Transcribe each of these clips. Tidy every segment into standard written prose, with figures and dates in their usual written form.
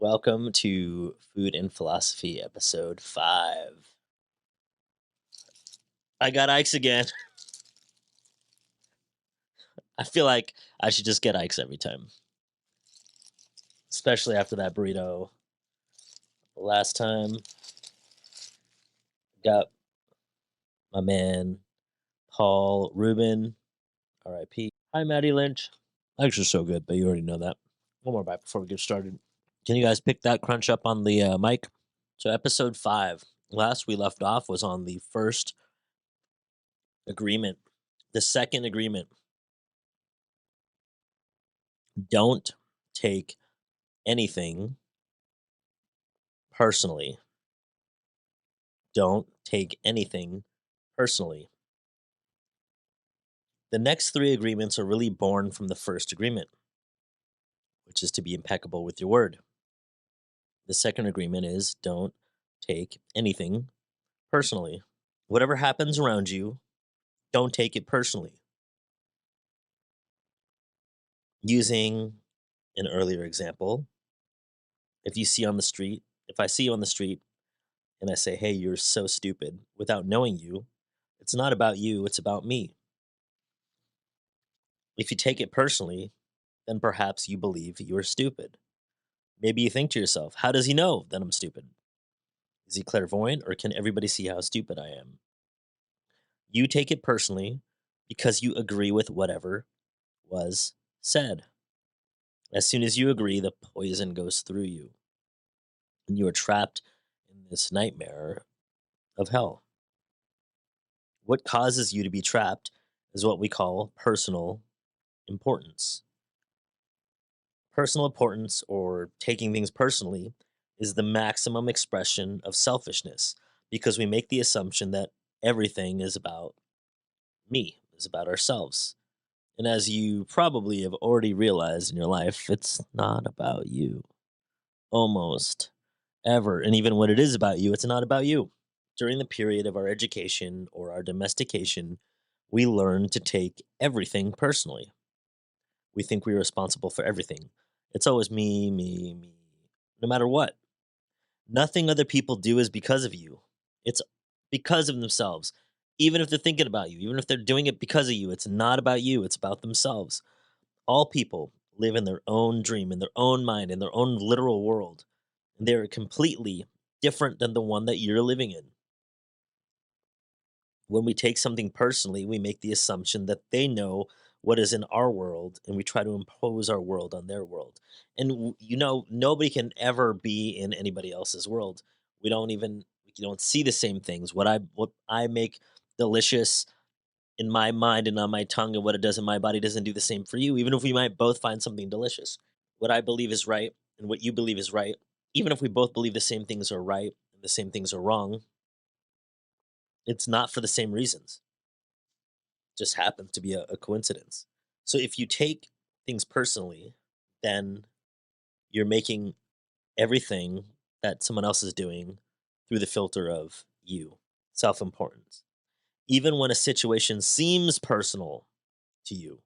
Welcome to Food and Philosophy, episode 5. I got Ike's again. I feel like I should just get Ike's every time, especially after that burrito. Last time, got my man Paul Rubin, RIP. Hi, Maddie Lynch. Ike's are so good, but you already know that. One more bite before we get started. Can you guys pick that crunch up on the mic? So, episode 5. Last we left off was on the first agreement. The second agreement: don't take anything personally. Don't take anything personally. The next 3 agreements are really born from the first agreement, which is to be impeccable with your word. The second agreement is don't take anything personally. Whatever happens around you, don't take it personally. Using an earlier example, if I see you on the street and I say, "Hey, you're so stupid," without knowing you, it's not about you, it's about me. If you take it personally, then perhaps you believe you're stupid. Maybe you think to yourself, how does he know that I'm stupid? Is he clairvoyant, or can everybody see how stupid I am? You take it personally because you agree with whatever was said. As soon as you agree, the poison goes through you, and you are trapped in this nightmare of hell. What causes you to be trapped is what we call personal importance. Personal importance, or taking things personally, is the maximum expression of selfishness because we make the assumption that everything is about me, is about ourselves. And as you probably have already realized in your life, it's not about you. Almost ever. And even when it is about you, it's not about you. During the period of our education or our domestication, we learn to take everything personally. We think we're responsible for everything. It's always me, me, me, no matter what. Nothing other people do is because of you. It's because of themselves. Even if they're thinking about you, even if they're doing it because of you, it's not about you, it's about themselves. All people live in their own dream, in their own mind, in their own literal world. And they're completely different than the one that you're living in. When we take something personally, we make the assumption that they know what is in our world, and we try to impose our world on their world. And nobody can ever be in anybody else's world. We don't see the same things. What I make delicious in my mind and on my tongue, and what it does in my body doesn't do the same for you, even if we might both find something delicious. What I believe is right and what you believe is right, even if we both believe the same things are right and the same things are wrong, it's not for the same reasons. Just happens to be a coincidence. So if you take things personally, then you're making everything that someone else is doing through the filter of you, self importance. Even when a situation seems personal to you,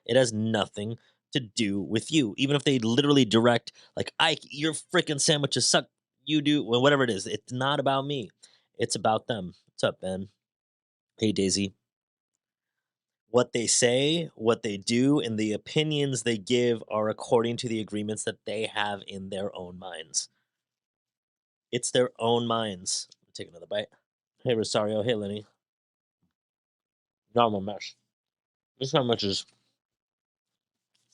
it has nothing to do with you. Even if they literally direct, like, Ike, your freaking sandwiches suck, you do, well, whatever it is, it's not about me. It's about them. What's up, Ben? Hey, Daisy. What they say, what they do, and the opinions they give are according to the agreements that they have in their own minds. It's their own minds. Take another bite. Hey, Rosario. Hey, Lenny. Normal mesh. This sandwich is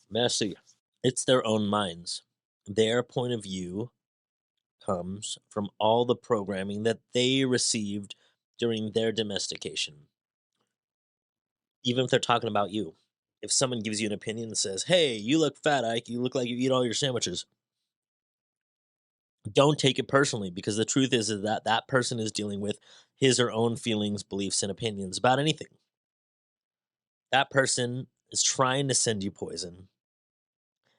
messy. It's their own minds. Their point of view comes from all the programming that they received during their domestication. Even if they're talking about you. If someone gives you an opinion that says, "Hey, you look fat, Ike. You look like you eat all your sandwiches," don't take it personally, because the truth is that that person is dealing with his or own feelings, beliefs, and opinions about anything. That person is trying to send you poison.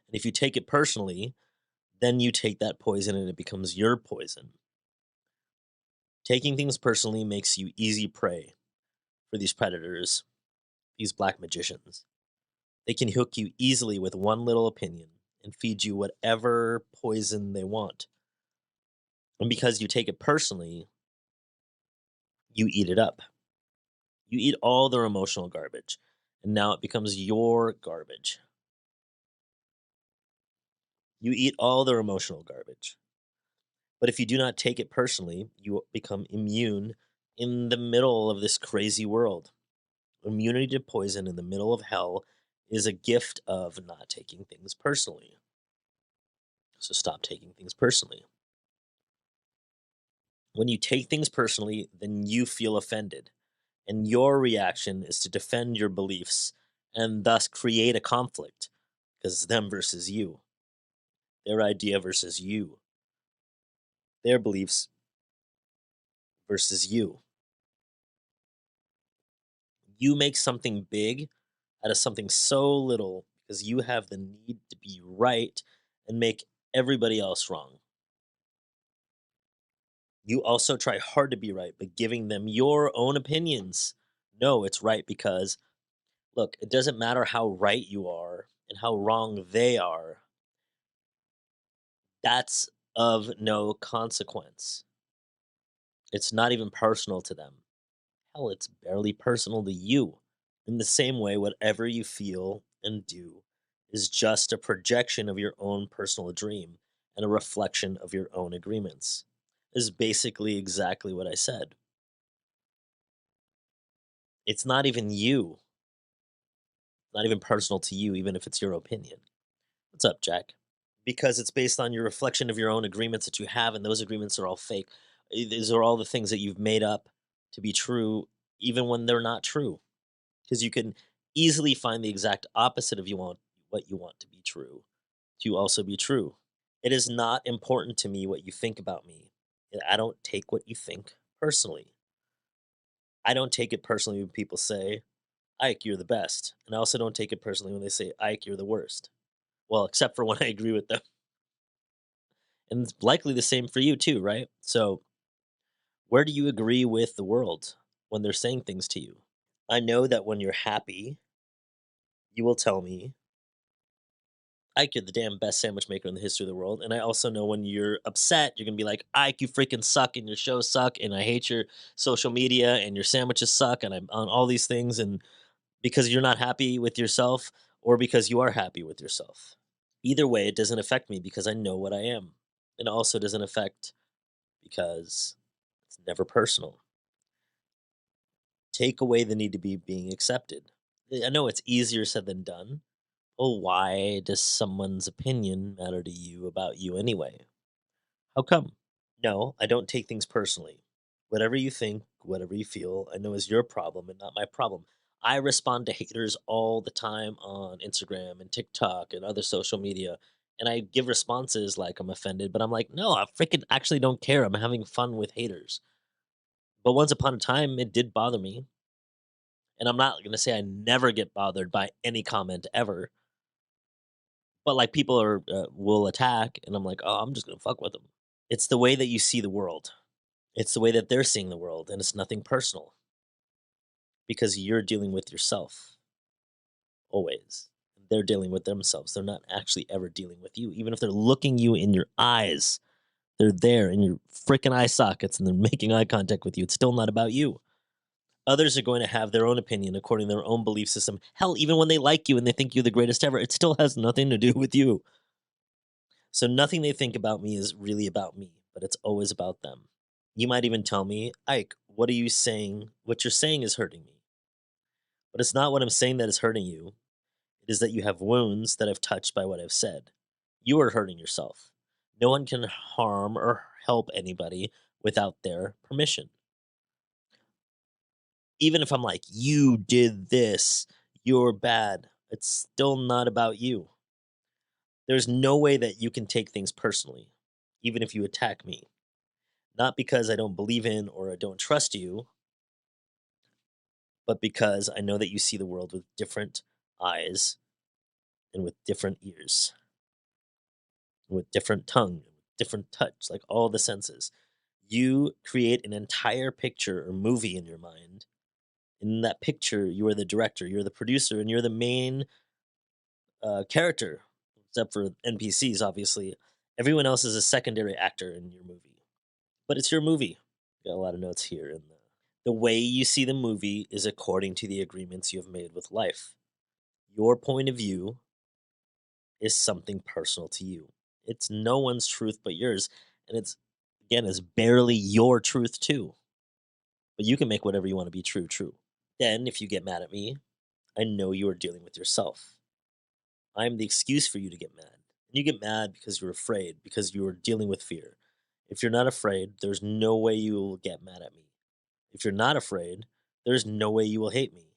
And if you take it personally, then you take that poison and it becomes your poison. Taking things personally makes you easy prey for these predators, these black magicians. They can hook you easily with one little opinion and feed you whatever poison they want. And because you take it personally, you eat it up. You eat all their emotional garbage, and now it becomes your garbage. You eat all their emotional garbage. But if you do not take it personally, you become immune in the middle of this crazy world. Immunity to poison in the middle of hell is a gift of not taking things personally. So stop taking things personally. When you take things personally, then you feel offended. And your reaction is to defend your beliefs and thus create a conflict because it's them versus you, their idea versus you, their beliefs versus you. You make something big out of something so little because you have the need to be right and make everybody else wrong. You also try hard to be right, but giving them your own opinions. No, it's right because, look, it doesn't matter how right you are and how wrong they are. That's of no consequence. It's not even personal to them. Hell, it's barely personal to you. In the same way, whatever you feel and do is just a projection of your own personal dream and a reflection of your own agreements. Is basically exactly what I said. It's not even you, not even personal to you, even if it's your opinion. What's up, Jack? Because it's based on your reflection of your own agreements that you have, and those agreements are all fake. These are all the things that you've made up to be true, even when they're not true. Because you can easily find the exact opposite of you want what you want to be true to also be true. It is not important to me what you think about me. And I don't take what you think personally. I don't take it personally when people say, Ike, you're the best. And I also don't take it personally when they say, Ike, you're the worst. Well, except for when I agree with them. And it's likely the same for you too, right? So, where do you agree with the world when they're saying things to you? I know that when you're happy, you will tell me Ike, you're the damn best sandwich maker in the history of the world. And I also know when you're upset, you're gonna be like, Ike, you freaking suck, and your shows suck, and I hate your social media, and your sandwiches suck, and I'm on all these things, and because you're not happy with yourself, or because you are happy with yourself. Either way, it doesn't affect me because I know what I am. It also doesn't affect because it's never personal. Take away the need to be being accepted. I know it's easier said than done. Well, why does someone's opinion matter to you about you anyway? How come? No, I don't take things personally. Whatever you think, whatever you feel, I know is your problem and not my problem. I respond to haters all the time on Instagram and TikTok and other social media. And I give responses like I'm offended, but I'm like, no, I freaking actually don't care. I'm having fun with haters. But once upon a time, it did bother me. And I'm not going to say I never get bothered by any comment ever. But like people will attack, and I'm like, oh, I'm just going to fuck with them. It's the way that you see the world. It's the way that they're seeing the world, and it's nothing personal because you're dealing with yourself always. They're dealing with themselves. They're not actually ever dealing with you. Even if they're looking you in your eyes, they're there in your freaking eye sockets and they're making eye contact with you. It's still not about you. Others are going to have their own opinion according to their own belief system. Hell, even when they like you and they think you're the greatest ever, it still has nothing to do with you. So nothing they think about me is really about me, but it's always about them. You might even tell me, Ike, what are you saying? What you're saying is hurting me. But it's not what I'm saying that is hurting you. It is that you have wounds that I've touched by what I've said. You are hurting yourself. No one can harm or help anybody without their permission. Even if I'm like, you did this, you're bad, it's still not about you. There's no way that you can take things personally, even if you attack me. Not because I don't believe in or I don't trust you, but because I know that you see the world with different eyes and with different ears, with different tongue, different touch, like all the senses. You create an entire picture or movie in your mind. In that picture, you are the director, you're the producer, and you're the main character. except for NPCs, obviously. Everyone else is a secondary actor in your movie, but it's your movie. Got a lot of notes here. And the way you see the movie is according to the agreements you have made with life. Your point of view is something personal to you. It's no one's truth but yours, and it's barely your truth too. But you can make whatever you want to be true true. Then, if you get mad at me, I know you are dealing with yourself. I'm the excuse for you to get mad. And you get mad because you're afraid, because you are dealing with fear. If you're not afraid, there's no way you will get mad at me. If you're not afraid, there's no way you will hate me.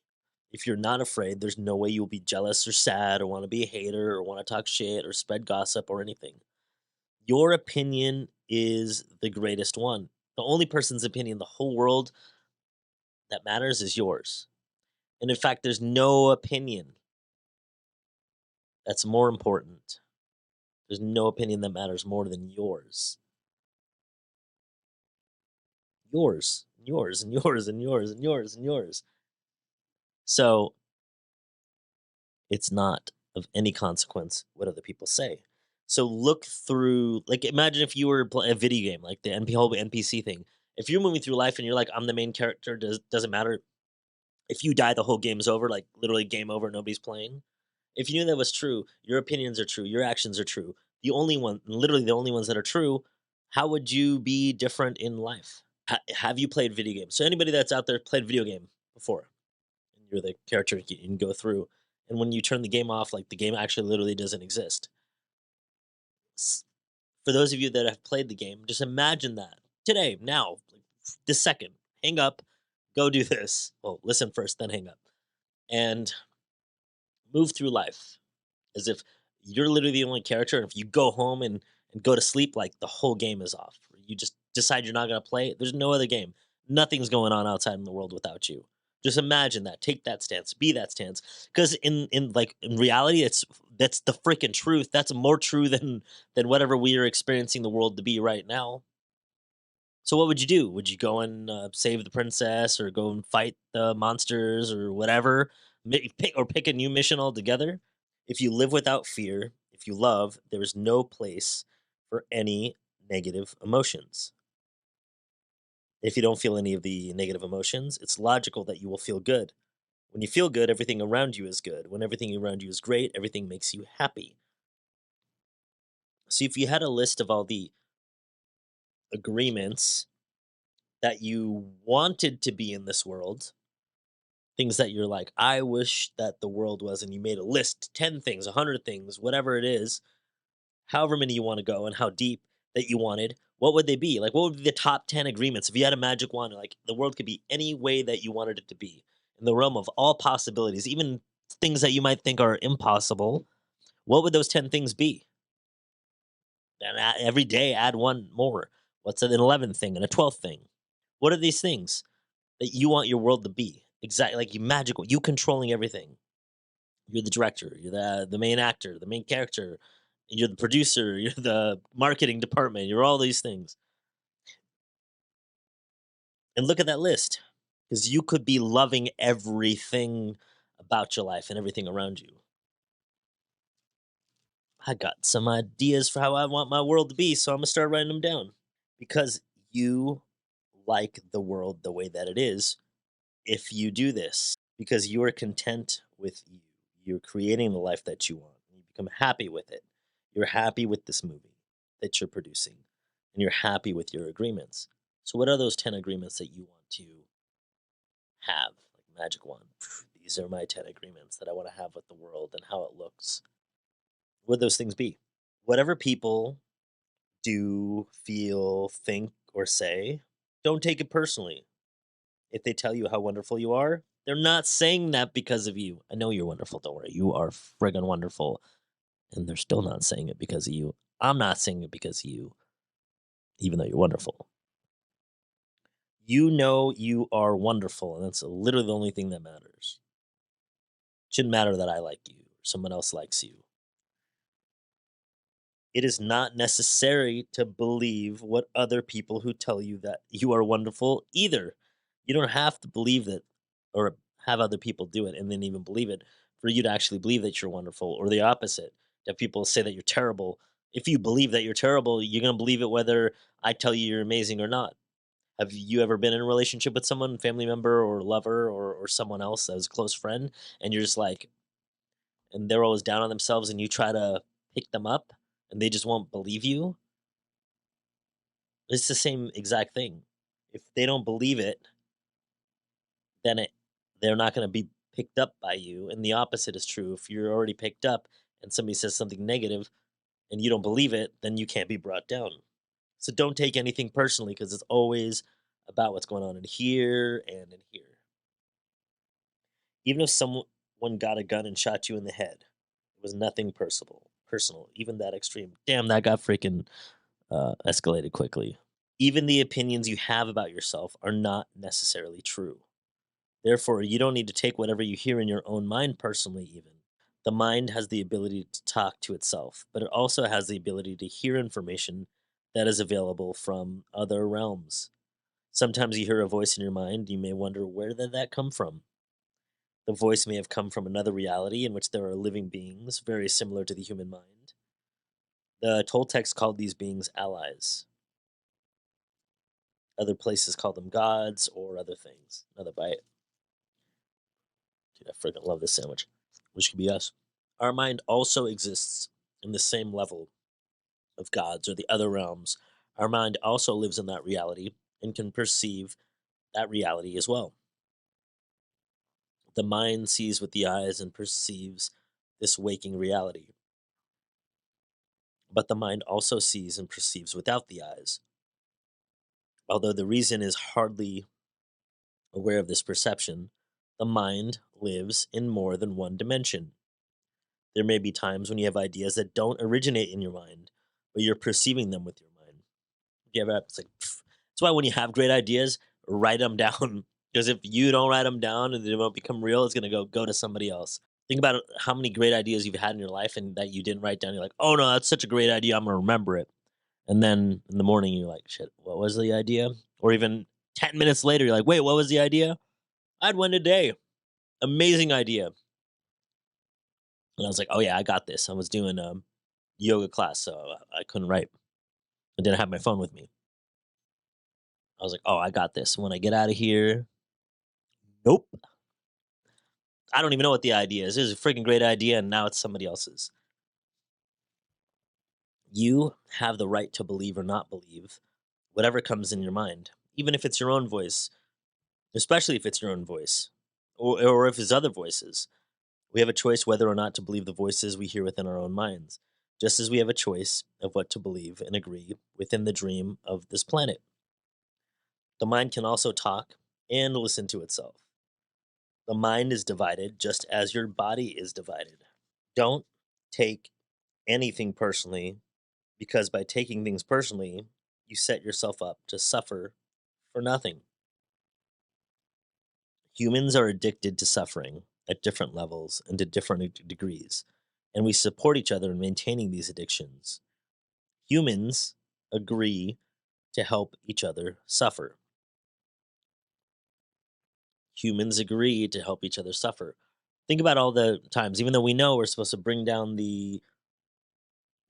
If you're not afraid, there's no way you'll be jealous or sad or want to be a hater or want to talk shit or spread gossip or anything. Your opinion is the greatest one. The only person's opinion in the whole world that matters is yours. And in fact, there's no opinion that's more important. There's no opinion that matters more than yours. Yours, and yours, and yours, and yours, and yours. So it's not of any consequence what other people say. So look through, like, imagine if you were a video game, like the whole NPC thing. If you're moving through life and you're like, I'm the main character, doesn't matter. If you die, the whole game's over, like literally game over, nobody's playing. If you knew that was true, your opinions are true, your actions are true. Literally the only ones that are true. How would you be different in life? Have you played video games? So anybody that's out there played video game before, and you're the character, you can go through, and when you turn the game off, like the game actually literally doesn't exist. S- For those of you that have played the game, just imagine that today, now, like, this second, hang up, go do this. Well, listen first, then hang up, and move through life as if you're literally the only character. And if you go home and go to sleep, like the whole game is off. You just decide you're not going to play. There's no other game. Nothing's going on outside in the world without you. Just imagine that. Take that stance. Be that stance. Because in reality, that's the freaking truth. That's more true than whatever we are experiencing the world to be right now. So what would you do? Would you go and save the princess, or go and fight the monsters, or whatever? Pick a new mission altogether? If you live without fear, if you love, there is no place for any negative emotions. If you don't feel any of the negative emotions, it's logical that you will feel good. When you feel good, everything around you is good. When everything around you is great, everything makes you happy. So if you had a list of all the agreements that you wanted to be in this world, things that you're like, I wish that the world was, and you made a list, 10 things, 100 things, whatever it is, however many you want to go and how deep that you wanted, what would they be? Like, what would be the top 10 agreements? If you had a magic wand, like the world could be any way that you wanted it to be, in the realm of all possibilities, even things that you might think are impossible, what would those 10 things be? And every day add one more. What's an 11th thing and a 12th thing? What are these things that you want your world to be? Exactly, like you magical, you controlling everything. You're the director, you're the main actor, the main character, you're the producer, you're the marketing department, you're all these things. And look at that list, because you could be loving everything about your life and everything around you. I got some ideas for how I want my world to be, so I'm gonna start writing them down. Because you like the world the way that it is if you do this. Because you are content with you. You're creating the life that you want. You become happy with it. You're happy with this movie that you're producing, and you're happy with your agreements. So, what are those 10 agreements that you want to have? Like magic wand. These are my 10 agreements that I want to have with the world and how it looks. What would those things be? Whatever people do, feel, think, or say, don't take it personally. If they tell you how wonderful you are, they're not saying that because of you. I know you're wonderful. Don't worry. You are friggin' wonderful. And they're still not saying it because of you. I'm not saying it because of you, even though you're wonderful. You know you are wonderful, and that's literally the only thing that matters. Shouldn't matter that I like you or someone else likes you. It is not necessary to believe what other people who tell you that you are wonderful either. You don't have to believe that, or have other people do it and then even believe it, for you to actually believe that you're wonderful, or the opposite, That people say that you're terrible. If you believe that you're terrible, you're gonna believe it whether I tell you you're amazing or not. Have you ever been in a relationship with someone, family member or lover or someone else as a close friend, and you're just like, and they're always down on themselves, and you try to pick them up, and they just won't believe you? It's the same exact thing. If they don't believe it, then they're not going to be picked up by you. And the opposite is true. If you're already picked up and somebody says something negative and you don't believe it, then you can't be brought down. So don't take anything personally because it's always about what's going on in here and in here. Even if someone got a gun and shot you in the head, it was nothing personal. Personal, even that extreme. Damn, that got freaking escalated quickly. Even the opinions you have about yourself are not necessarily true. Therefore, you don't need to take whatever you hear in your own mind personally, even. The mind has the ability to talk to itself, but it also has the ability to hear information that is available from other realms. Sometimes you hear a voice in your mind, you may wonder where did that come from? The voice may have come from another reality in which there are living beings very similar to the human mind. The Toltecs called these beings allies. Other places call them gods or other things. Another bite. Dude, I freaking love this sandwich. Which could be us. Our mind also exists in the same level of gods or the other realms. Our mind also lives in that reality and can perceive that reality as well. The mind sees with the eyes and perceives this waking reality. But the mind also sees and perceives without the eyes. Although the reason is hardly aware of this perception, the mind lives in more than one dimension. There may be times when you have ideas that don't originate in your mind, but you're perceiving them with your mind. You ever, it's like, pff. That's why when you have great ideas, write them down. Because if you don't write them down and they won't become real, it's gonna go to somebody else. Think about how many great ideas you've had in your life and that you didn't write down. You're like, oh no, that's such a great idea. I'm gonna remember it. And then in the morning, you're like, shit, what was the idea? Or even 10 minutes later, you're like, wait, what was the idea? I had one today. Amazing idea. And I was like, oh yeah, I got this. I was doing yoga class, so I couldn't write. I didn't have my phone with me. I was like, oh, I got this. When I get out of here, nope. I don't even know what the idea is. It was a freaking great idea, and now it's somebody else's. You have the right to believe or not believe whatever comes in your mind, even if it's your own voice, especially if it's your own voice, or if it's other voices. We have a choice whether or not to believe the voices we hear within our own minds, just as we have a choice of what to believe and agree within the dream of this planet. The mind can also talk and listen to itself. The mind is divided just as your body is divided. Don't take anything personally because by taking things personally, you set yourself up to suffer for nothing. Humans are addicted to suffering at different levels and to different degrees, and we support each other in maintaining these addictions. Humans agree to help each other suffer. Humans agree to help each other suffer. Think about all the times, even though we know we're supposed to bring down the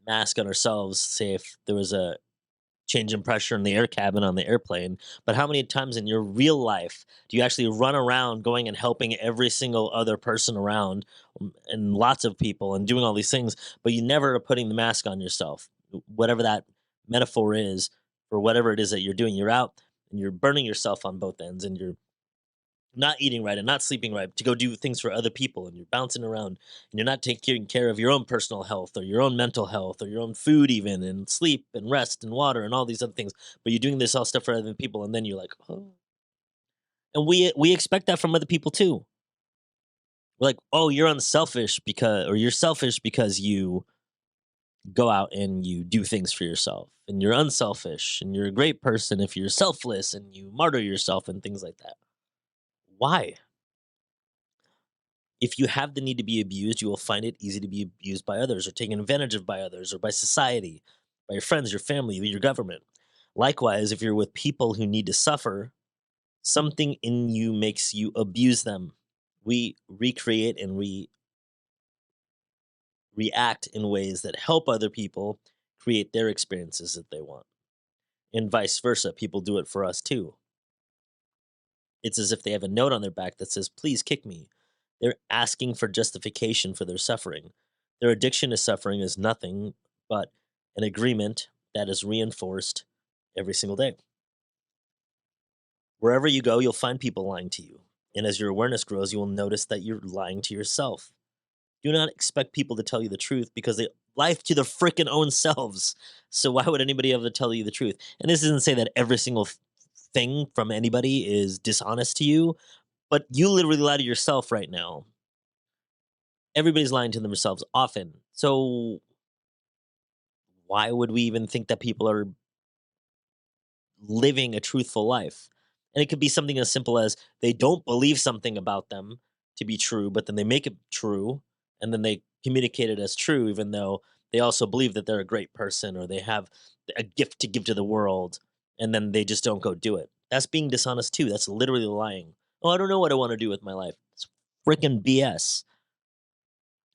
mask on ourselves, say if there was a change in pressure in the air cabin on the airplane, but how many times in your real life do you actually run around going and helping every single other person around and lots of people and doing all these things, but you never are putting the mask on yourself, whatever that metaphor is for whatever it is that you're doing. You're out and you're burning yourself on both ends and you're not eating right and not sleeping right to go do things for other people and you're bouncing around and you're not taking care of your own personal health or your own mental health or your own food even and sleep and rest and water and all these other things, but you're doing this all stuff for other people and then you're like, oh. And we expect that from other people too. We're like, oh, you're unselfish because or you're selfish because you go out and you do things for yourself and you're unselfish and you're a great person if you're selfless and you martyr yourself and things like that. Why? If you have the need to be abused, you will find it easy to be abused by others or taken advantage of by others or by society, by your friends, your family, your government. Likewise, if you're with people who need to suffer, something in you makes you abuse them. We recreate and react in ways that help other people create their experiences that they want. And vice versa, people do it for us too. It's as if they have a note on their back that says, "Please kick me." They're asking for justification for their suffering. Their addiction to suffering is nothing but an agreement that is reinforced every single day. Wherever you go, you'll find people lying to you. And as your awareness grows, you will notice that you're lying to yourself. Do not expect people to tell you the truth because they lie to their freaking own selves. So why would anybody ever tell you the truth? And this doesn't say that every single thing from anybody is dishonest to you, but you literally lie to yourself right now. Everybody's lying to themselves often. So why would we even think that people are living a truthful life? And it could be something as simple as they don't believe something about them to be true, but then they make it true and then they communicate it as true, even though they also believe that they're a great person or they have a gift to give to the world, and then they just don't go do it. That's being dishonest too. That's literally lying. Oh, I don't know what I want to do with my life. It's freaking BS.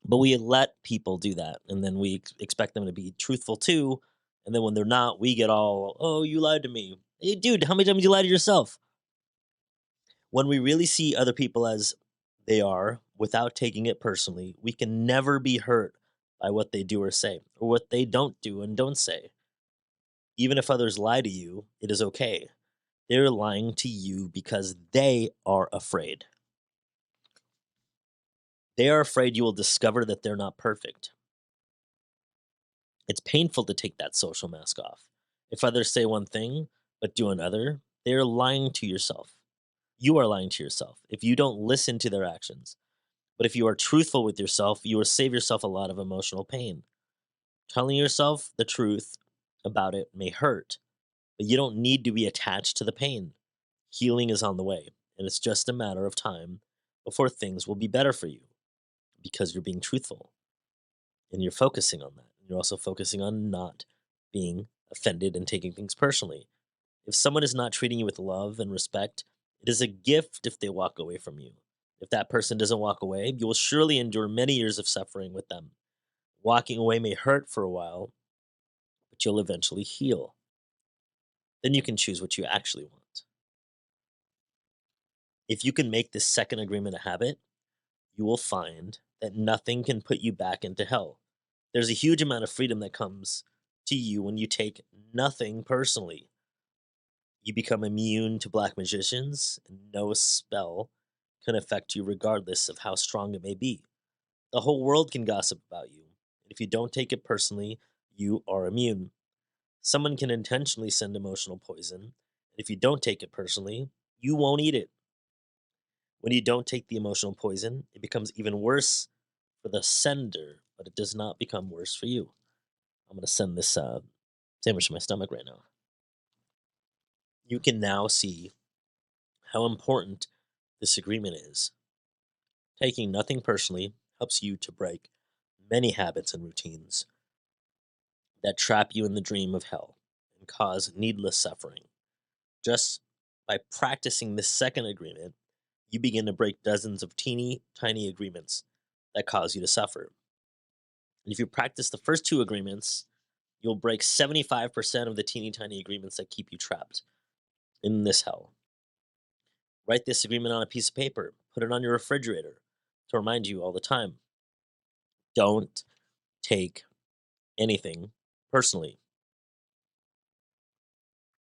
But we let people do that, and then we expect them to be truthful too. And then when they're not, we get all, "Oh, you lied to me." Hey, dude, how many times you lie to yourself? When we really see other people as they are, without taking it personally, we can never be hurt by what they do or say, or what they don't do and don't say. Even if others lie to you, it is okay. They're lying to you because they are afraid. They are afraid you will discover that they're not perfect. It's painful to take that social mask off. If others say one thing but do another, they are lying to yourself. You are lying to yourself if you don't listen to their actions. But if you are truthful with yourself, you will save yourself a lot of emotional pain. Telling yourself the truth about it may hurt, but you don't need to be attached to the pain. Healing is on the way, and it's just a matter of time before things will be better for you because you're being truthful and you're focusing on that. You're also focusing on not being offended and taking things personally. If someone is not treating you with love and respect, it is a gift if they walk away from you. If that person doesn't walk away, you will surely endure many years of suffering with them. Walking away may hurt for a while, but you'll eventually heal. Then you can choose what you actually want. If you can make this second agreement a habit, you will find that nothing can put you back into hell. There's a huge amount of freedom that comes to you when you take nothing personally. You become immune to black magicians, and no spell can affect you regardless of how strong it may be. The whole world can gossip about you, and if you don't take it personally, you are immune. Someone can intentionally send emotional poison, and if you don't take it personally, you won't eat it. When you don't take the emotional poison, it becomes even worse for the sender, but it does not become worse for you. I'm going to send this sandwich to my stomach right now. You can now see how important this agreement is. Taking nothing personally helps you to break many habits and routines that trap you in the dream of hell and cause needless suffering. Just by practicing this second agreement, you begin to break dozens of teeny tiny agreements that cause you to suffer. And if you practice the first two agreements, you'll break 75% of the teeny tiny agreements that keep you trapped in this hell. Write this agreement on a piece of paper, put it on your refrigerator to remind you all the time. Don't take anything personally.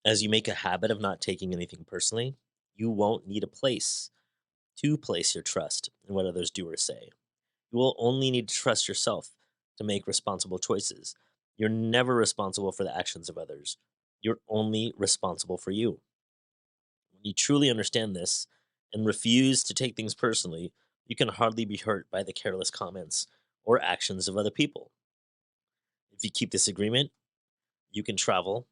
As you make a habit of not taking anything personally, you won't need a place to place your trust in what others do or say. You will only need to trust yourself to make responsible choices. You're never responsible for the actions of others. You're only responsible for you. When you truly understand this and refuse to take things personally, you can hardly be hurt by the careless comments or actions of other people. If you keep this agreement, you can travel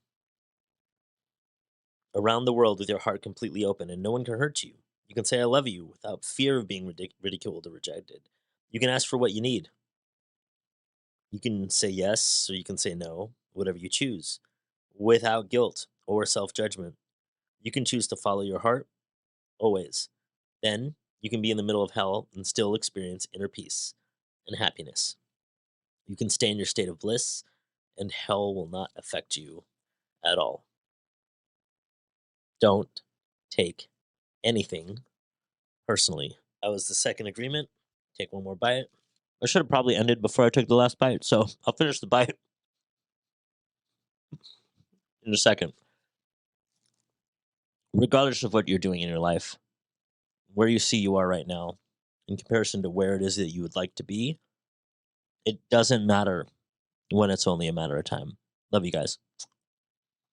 around the world with your heart completely open and no one can hurt you. You can say, "I love you" without fear of being ridiculed or rejected. You can ask for what you need. You can say yes or you can say no, whatever you choose, without guilt or self judgment. You can choose to follow your heart always. Then you can be in the middle of hell and still experience inner peace and happiness. You can stay in your state of bliss, and hell will not affect you at all. Don't take anything personally. That was the second agreement. Take one more bite. I should have probably ended before I took the last bite, so I'll finish the bite in a second. Regardless of what you're doing in your life, where you see you are right now, in comparison to where it is that you would like to be, it doesn't matter when it's only a matter of time. Love you guys.